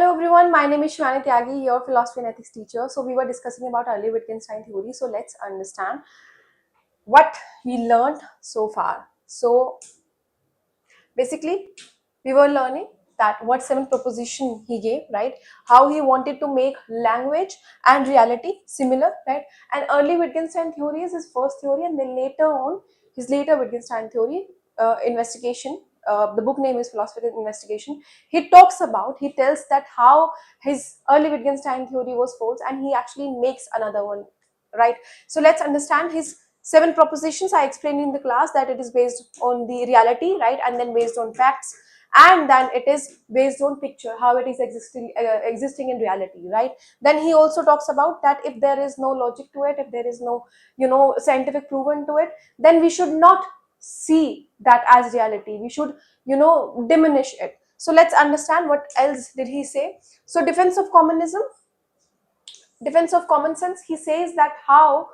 Hello everyone, my name is Shivani Tyagi, your philosophy and ethics teacher. So we were discussing about early Wittgenstein theory. So let's understand what we learned so far. So basically, we were learning that what 7 proposition he gave, right? How he wanted to make language and reality similar, right? And early Wittgenstein theory is his first theory, and then later on, his later Wittgenstein theory, investigation. The book name is Philosophy Investigation. He tells that how his early Wittgenstein theory was false, and he actually makes another one, right? So let's understand his 7 propositions. I explained in the class that it is based on the reality, right, and then based on facts, and then it is based on picture, how it is existing in reality, right? Then he also talks about that if there is no logic to it, if there is no scientific proven to it, then we should not see that as reality. We should diminish it. So let's understand what else did he say. So defense of communism, defense of common sense, he says that how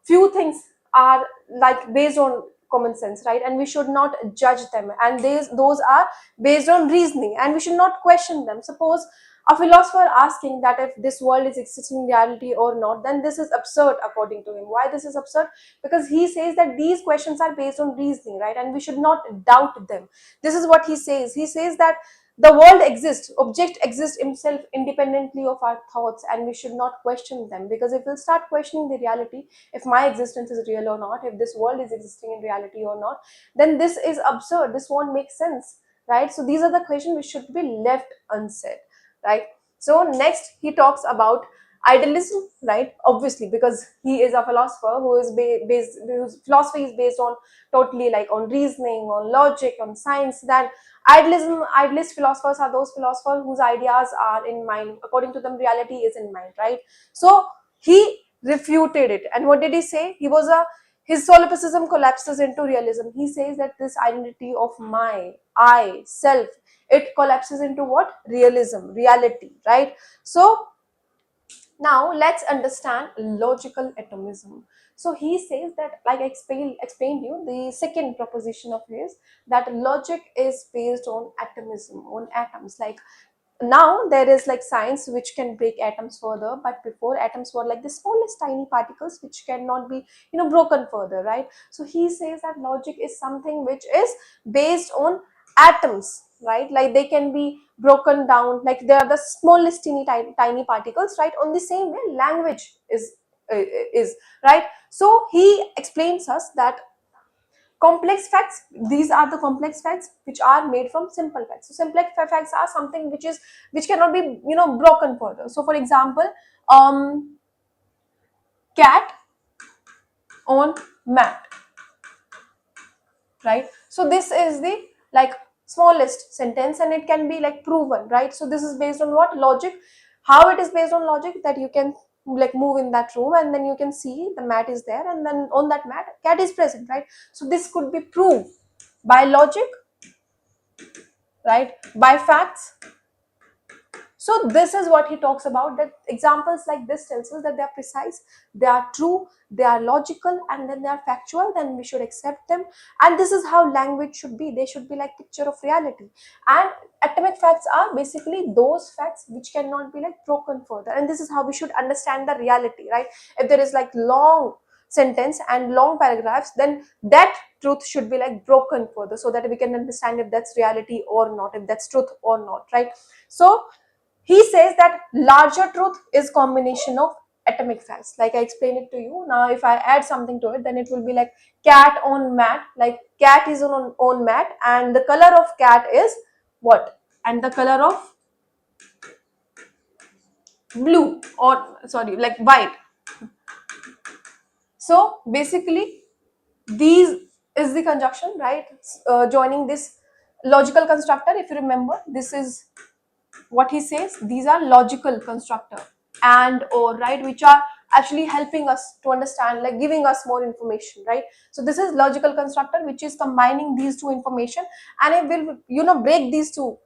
few things are like based on common sense, right, and we should not judge them, and those are based on reasoning, and we should not question them. Suppose a philosopher asking that if this world is existing in reality or not, then this is absurd according to him. Why this is absurd? Because he says that these questions are based on reasoning, right, and we should not doubt them. This is what he says. He says that the world exists, object exists himself independently of our thoughts, and we should not question them, because if we'll start questioning the reality, if my existence is real or not, if this world is existing in reality or not, then this is absurd, this won't make sense, right? So these are the questions which should be left unsaid, right? So next he talks about idealism, right? Obviously, because he is a philosopher who is based, whose philosophy is based on totally like on reasoning, on logic, on science. Then idealist philosophers are those philosophers whose ideas are in mind, according to them reality is in mind, right? So he refuted it, and what did he say? His solipsism collapses into realism. He says that this identity of my, I, self, it collapses into what? Realism, reality, right? So now let's understand logical atomism. So he says that, like I explained you, the second proposition of his, that logic is based on atomism, on atoms. Like now there is like science which can break atoms further, but before atoms were like the smallest tiny particles which cannot be broken further, right? So he says that logic is something which is based on atoms, right? Like they can be broken down, like they are the smallest tiny particles, right? On the same way language is right. So he explains us that complex facts, these are the complex facts which are made from simple facts. So simple facts are something which cannot be broken further. So for example, cat on mat, right? So this is the like smallest sentence, and it can be like proven, right? So this is based on what? Logic. How it is based on logic? That you can like move in that room, and then you can see the mat is there, and then on that mat cat is present, right? So this could be proved by logic, right, by facts. So this is what he talks about, that examples like this tells us that they are precise, they are true, they are logical, and then they are factual, then we should accept them. And this is how language should be. They should be like picture of reality. And atomic facts are basically those facts which cannot be like broken further. And this is how we should understand the reality, right? If there is like long sentence and long paragraphs, then that truth should be like broken further, so that we can understand if that's reality or not, if that's truth or not, right? So he says that larger truth is combination of atomic facts, like I explained it to you. Now if I add something to it, then it will be like cat on mat, like cat is on mat, and the color of cat is what? And the color of blue, or sorry, like white. So basically these is the conjunction, right? Joining this logical constructor, if you remember, this is what he says. These are logical constructor and or, right, which are actually helping us to understand, like giving us more information, right? So this is logical constructor which is combining these two information, and it will break these two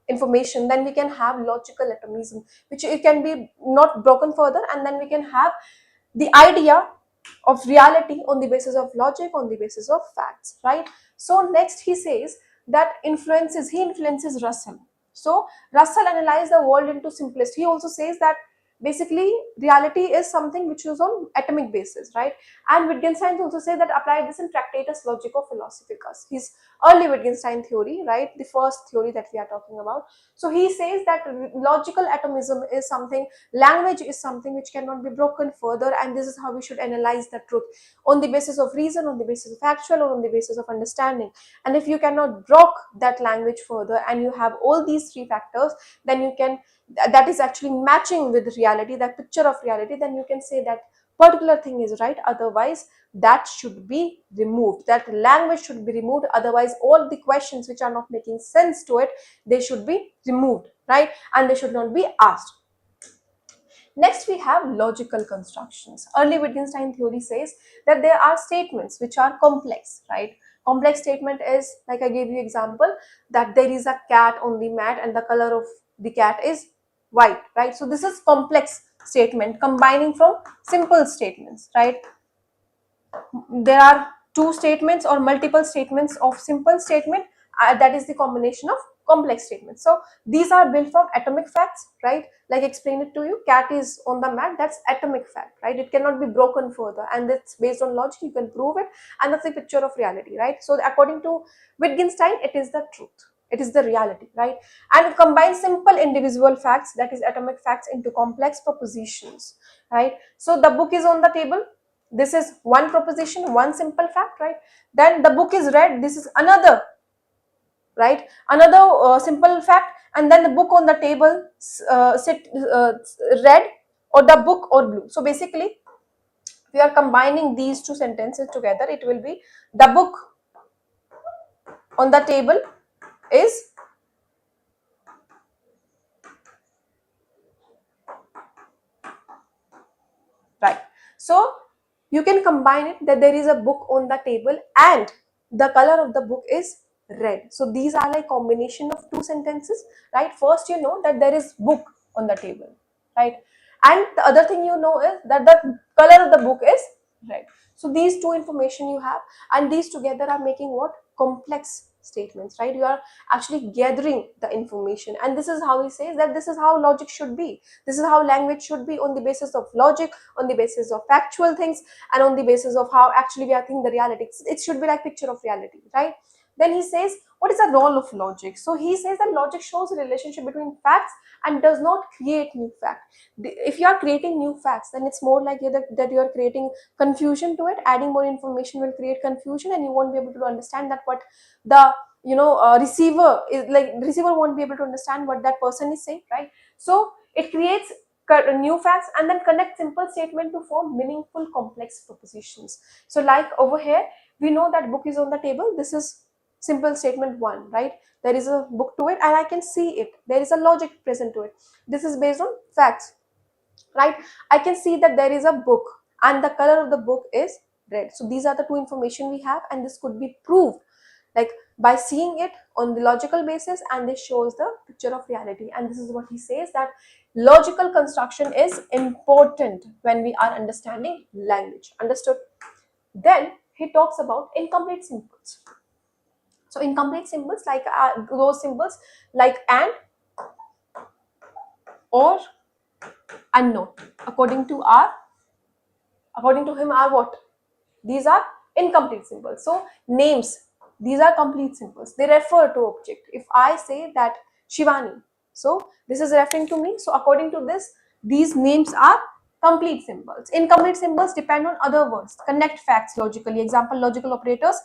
information, then we can have logical atomism, which it can be not broken further, and then we can have the idea of reality on the basis of logic, on the basis of facts, right? So next he says that he influences Russell. So Russell analyzed the world into simplest. He also says that basically reality is something which is on atomic basis, right? And Wittgenstein also says that apply this in Tractatus Logico-Philosophicus, his early Wittgenstein theory, right? The first theory that we are talking about. So he says that logical atomism is something, language is something which cannot be broken further, and this is how we should analyze the truth, on the basis of reason, on the basis of actual, or on the basis of understanding. And if you cannot broke that language further and you have all these three factors, then you can, that is actually matching with reality, that picture of reality, then you can say that particular thing is right, otherwise that should be removed, that language should be removed, otherwise all the questions which are not making sense to it, they should be removed, right? And they should not be asked. Next, we have logical constructions. Early Wittgenstein theory says that there are statements which are complex, right? Complex statement is, like I gave you example, that there is a cat on the mat and the color of the cat is white, right? So this is complex statement combining from simple statements, right? There are two statements or multiple statements of simple statement, that is the combination of complex statements. So these are built from atomic facts, right? Like explain it to you, cat is on the mat, that's atomic fact, right? It cannot be broken further, and it's based on logic, you can prove it, and that's the picture of reality, right? So according to Wittgenstein, it is the truth, it is the reality, right? And it combines simple individual facts, that is atomic facts, into complex propositions, right? So the book is on the table, this is one proposition, one simple fact, right? Then the book is red, this is another, right? Another simple fact. And then the book on the table sit red, or the book or blue. So basically we are combining these two sentences together, it will be the book on the table is right. So you can combine it that there is a book on the table and the color of the book is red. So these are like combination of two sentences, right? First you know that there is book on the table, right? And the other thing you know is that the color of the book is red. So these two information you have, and these together are making what? Complex statements, right? You are actually gathering the information, and this is how he says that this is how logic should be, this is how language should be, on the basis of logic, on the basis of factual things, and on the basis of how actually we are thinking the reality. It should be like picture of reality, right? Then he says, what is the role of logic? So he says that logic shows a relationship between facts and does not create new facts. If you are creating new facts, then it's more like that you are creating confusion to it. Adding more information will create confusion, and you won't be able to understand that what the receiver is like. The receiver won't be able to understand what that person is saying, right? So it creates new facts and then connect simple statement to form meaningful complex propositions. So like over here we know that book is on the table, this is simple statement one, right? There is a book to it and I can see it, there is a logic present to it, this is based on facts, right? I can see that there is a book and the color of the book is red. So these are the two information we have, and this could be proved like by seeing it on the logical basis, and this shows the picture of reality. And this is what he says, that logical construction is important when we are understanding language. Understood? Then he talks about incomplete symbols. So incomplete symbols like those symbols like and, or, unknown, according to him are what? These are incomplete symbols. So names, these are complete symbols, they refer to object. If I say that Shivani, so this is referring to me. So according to this, these names are complete symbols. Incomplete symbols depend on other words, connect facts logically. Example, logical operators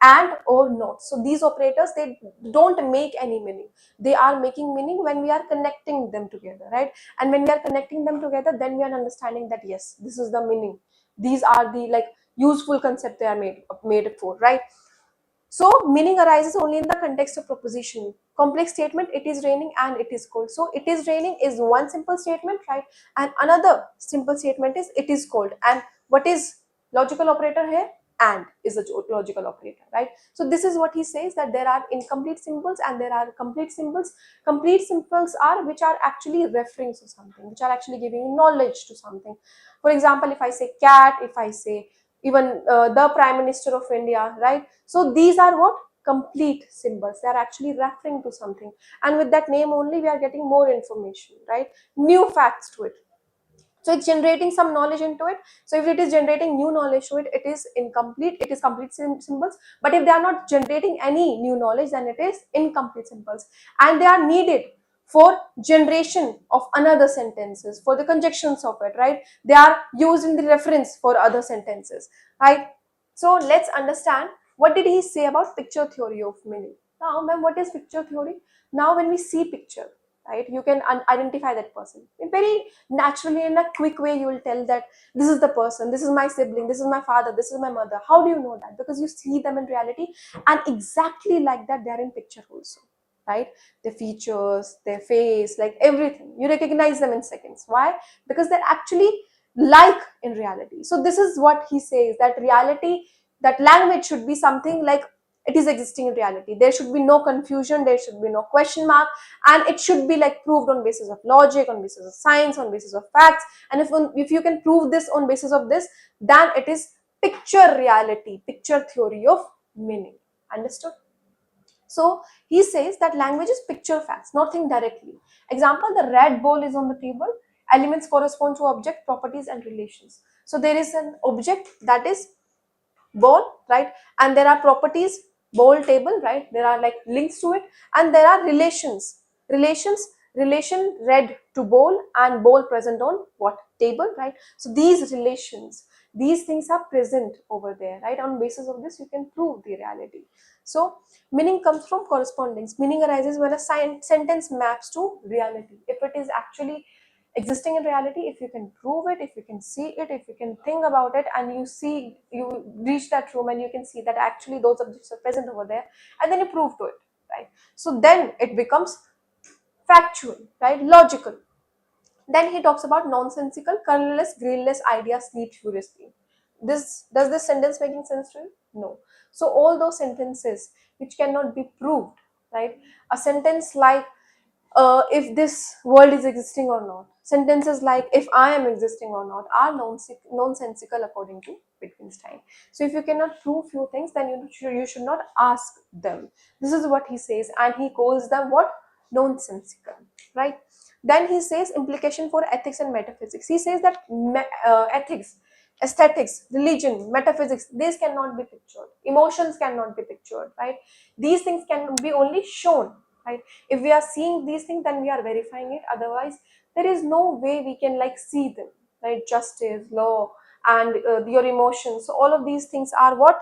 and, or, not. So these operators, they don't make any meaning, they are making meaning when we are connecting them together, right? And when we are connecting them together, then we are understanding that yes, this is the meaning, these are the like useful concept they are made for, right? So meaning arises only in the context of proposition. Complex statement, it is raining and it is cold. So it is raining is one simple statement, right? And another simple statement is it is cold. And what is logical operator here? And is a logical operator, right? So this is what he says, that there are incomplete symbols and there are complete symbols. Complete symbols are which are actually referring to something, which are actually giving knowledge to something. For example, if I say cat, if I say even the Prime Minister of India, right? So these are what? incomplete symbols. They are actually referring to something, and with that name only we are getting more information, right? New facts to it. So it's generating some knowledge into it. So if it is generating new knowledge to it, it is incomplete, it is complete symbols. But if they are not generating any new knowledge, then it is incomplete symbols, and they are needed for generation of another sentences, for the conjunctions of it, right? They are used in the reference for other sentences, right? So let's understand what did he say about picture theory of meaning. Now, ma'am, what is picture theory? Now when we see picture, right, you can identify that person very naturally. In a quick way you will tell that this is the person, this is my sibling, this is my father, this is my mother. How do you know that? Because you see them in reality, and exactly like that they are in picture also, right? Their features, their face, like everything, you recognize them in seconds. Why? Because they're actually like in reality. So this is what he says, that reality, that language should be something like it is existing in reality. There should be no confusion, there should be no question mark, and it should be like proved on basis of logic, on basis of science, on basis of facts. And if you can prove this on basis of this, then it is picture reality, picture theory of meaning. Understood? So he says that language is picture facts, not think directly. Example, the red ball is on the table. Elements correspond to object, properties, and relations. So there is an object, that is ball, right? And there are properties, ball table, right? There are like links to it, and there are relations, relation red to ball and ball present on what? Table, right? So these relations, these things are present over there, right? On basis of this you can prove the reality. So meaning comes from correspondence. Meaning arises when a sentence maps to reality. If it is actually existing in reality, if you can prove it, if you can see it, if you can think about it, and you reach that room and you can see that actually those objects are present over there, and then you prove to it, right? So then it becomes factual, right? Logical. Then he talks about nonsensical, kernelless, grainless ideas need furiously. Does this sentence making sense to you? No. So all those sentences which cannot be proved, right? A sentence like if this world is existing or not. Sentences like if I am existing or not are nonsensical according to Wittgenstein. So if you cannot prove few things, then you should not ask them. This is what he says, and he calls them what? Nonsensical, right? Then he says implication for ethics and metaphysics. He says that ethics, aesthetics, religion, metaphysics, these cannot be pictured. Emotions cannot be pictured, right? These things can be only shown, right? If we are seeing these things, then we are verifying it. Otherwise there is no way we can like see them, right? Justice, law, and your emotions, so all of these things are what?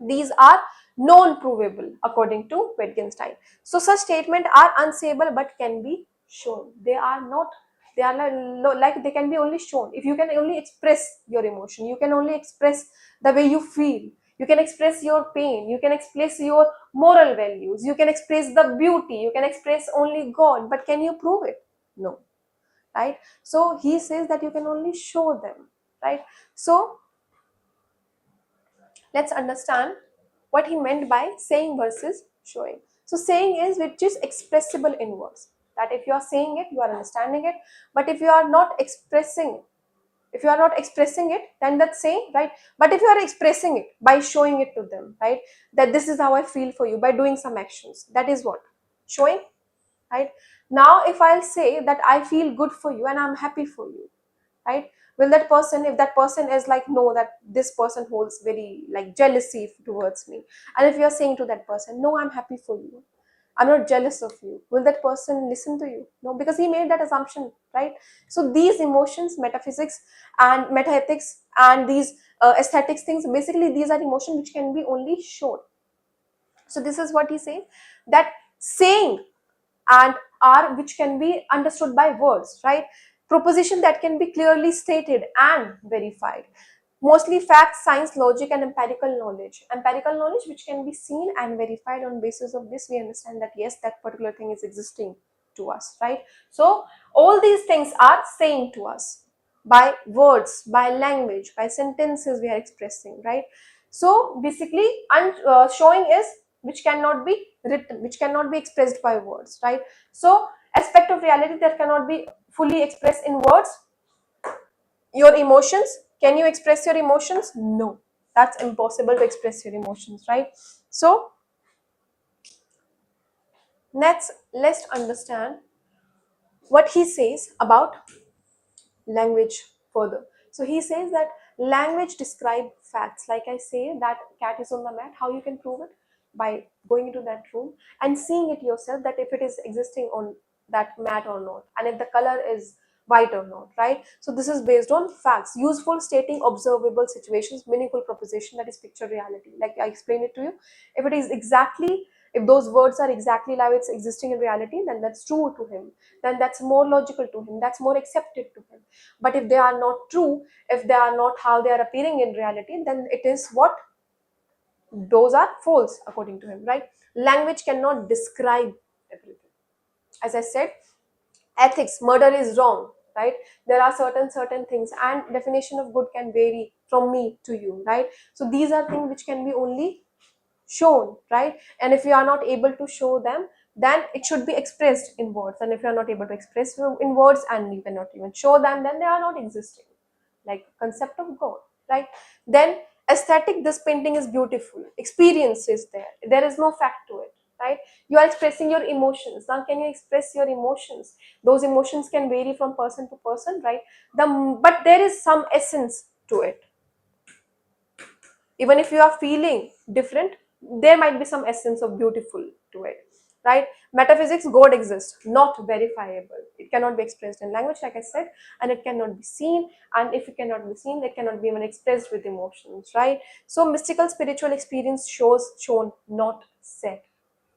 These are non-provable according to Wittgenstein. So such statements are unsayable but can be shown. They are not, they are like they can be only shown. If you can only express your emotion, you can only express the way you feel, you can express your pain, you can express your moral values, you can express the beauty, you can express only God, but can you prove it? No, right? So he says that you can only show them, right? So let's understand what he meant by saying versus showing. So saying is which is expressible in words. That if you are saying it, you are understanding it. But if you are not expressing, it, then that's saying, right? But if you are expressing it by showing it to them, right? That this is how I feel for you by doing some actions. That is what? Showing, right? Now, if I'll say that I feel good for you and I'm happy for you, right? Will that person, if that person is like, no, that this person holds very like jealousy towards me, and if you're saying to that person, no, I'm happy for you, I'm not jealous of you, will that person listen to you? No, because he made that assumption, right? So these emotions, metaphysics and metaethics and these aesthetics things, basically these are emotions which can be only shown. So this is what he says, that saying and are which can be understood by words, right? Proposition that can be clearly stated and verified. Mostly facts, science, logic, and empirical knowledge. Empirical knowledge which can be seen and verified. On basis of this we understand that yes, that particular thing is existing to us, right? So all these things are saying to us by words, by language, by sentences we are expressing, right? So basically showing is which cannot be written, which cannot be expressed by words, right? So aspect of reality that cannot be fully expressed in words. Your emotions, can you express your emotions? No, that's impossible to express your emotions, right? So Let's understand what he says about language further. So he says that language describe facts. Like I say that cat is on the mat, how you can prove it? By going into that room and seeing it yourself, that if it is existing on that mat or not, and if the color is white or not, right? So this is based on facts, useful, stating observable situations, meaningful proposition, that is picture reality. Like I explained it to you, if it is exactly, if those words are exactly like it's existing in reality, then that's true to him, then that's more logical to him, that's more accepted to him. But if they are not true, if they are not how they are appearing in reality, then it is what, those are false according to him, right? Language cannot describe everything. As I said, ethics, murder is wrong, right? There are certain things, and definition of good can vary from me to you, right? So these are things which can be only shown, right? And if you are not able to show them, then it should be expressed in words, and if you are not able to express in words and you cannot even show them, then they are not existing, like concept of god, right? Then aesthetic, this painting is beautiful, experience is there, there is no fact to it, right? You are expressing your emotions. Now can you express your emotions? Those emotions can vary from person to person, right? But there is some essence to it. Even if you are feeling different, there might be some essence of beautiful to it, right? Metaphysics, god exists, not verifiable, it cannot be expressed in language, like I said, and it cannot be seen, and if it cannot be seen, it cannot be even expressed with emotions, right? So mystical spiritual experience shows, shown, not said.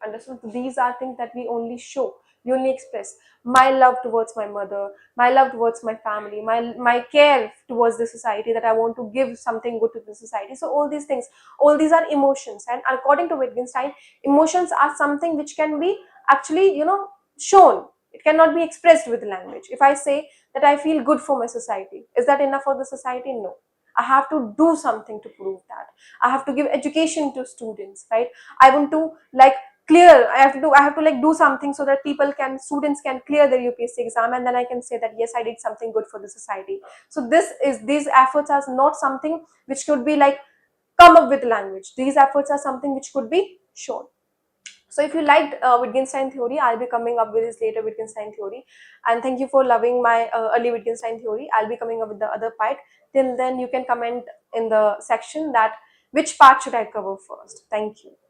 Understood? These are things that we only show, we only express. My love towards my mother, my love towards my family, my care towards the society, that I want to give something good to the society. So all these things, all these are emotions, and according to Wittgenstein, emotions are something which can be actually, shown. It cannot be expressed with language. If I say that I feel good for my society, is that enough for the society? No. I have to do something to prove that. I have to give education to students, right? I want to like clear, I have to like do something so that students can clear their UPSC exam, and then I can say that yes, I did something good for the society. So these efforts are not something which could be like come up with language. These efforts are something which could be shown. So if you liked Wittgenstein theory, I'll be coming up with his later Wittgenstein theory. And thank you for loving my early Wittgenstein theory. I'll be coming up with the other part. Till then, you can comment in the section that which part should I cover first. Thank you.